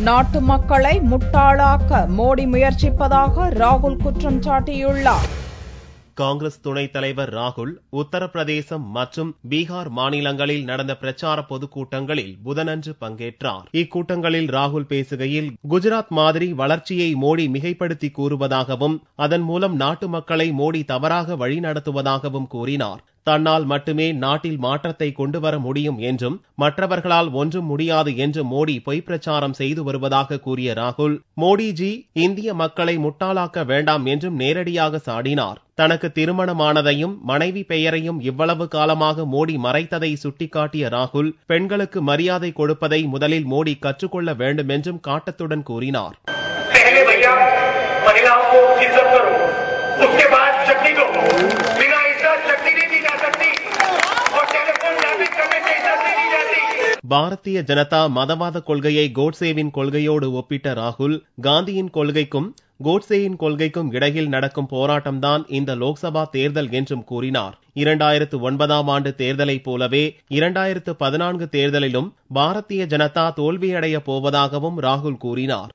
நாட்டு மக்களை முட்டாளாக்க மோடி முயற்சிப்பதாக ராகுல் குற்றம் சாட்டியுள்ளார். காங்கிரஸ் துணைத் தலைவர் ராகுல் உத்தரப்பிரதேசம் மற்றும் பீகார் மாநிலங்களில் நடந்த பிரச்சார பொதுக்கூட்டங்களில் புதனன்று பங்கேற்றார். இக்கூட்டங்களில் ராகுல் பேசுகையில் குஜராத் மாதிரி வளர்ச்சியை மோடி மிகைப்படுத்தி கூறுவதாகவும் அதன் மூலம் நாட்டு மக்களை மோடி தவறாக வழிநடத்துவதாகவும் கூறினார். தன்னால் மட்டுமே நாட்டில் மாற்றத்தை கொண்டு வர முடியும் என்றும் மற்றவர்களால் ஒன்றும் முடியாது என்று மோடி பொய் பிரச்சாரம் செய்து வருவதாக கூறிய ராகுல், மோடிஜி இந்திய மக்களை முட்டாளாக்க வேண்டாம் என்றும் நேரடியாக சாடினார். தனக்கு திருமணமானதையும் மனைவி பெயரையும் இவ்வளவு காலமாக மோடி மறைத்ததை சுட்டிக்காட்டிய ராகுல், பெண்களுக்கு மரியாதை கொடுப்பதை முதலில் மோடி கற்றுக்கொள்ள வேண்டும் என்றும் காட்டத்துடன் கூறினார். பாரதிய ஜனதா மதவாத கொள்கையை கோட்சேவின் கொள்கையோடு ஒப்பிட்ட ராகுல், காந்தியின் கொள்கைக்கும் கோட்சேயின் கொள்கைக்கும் இடையில் நடக்கும் போராட்டம்தான் இந்த லோக்சபா தேர்தல் என்றும் கூறினார். 2009ஆம் ஆண்டு தேர்தலைப் போலவே 2014 தேர்தலிலும் பாரதிய ஜனதா தோல்வியடைய போவதாகவும் ராகுல் கூறினார்.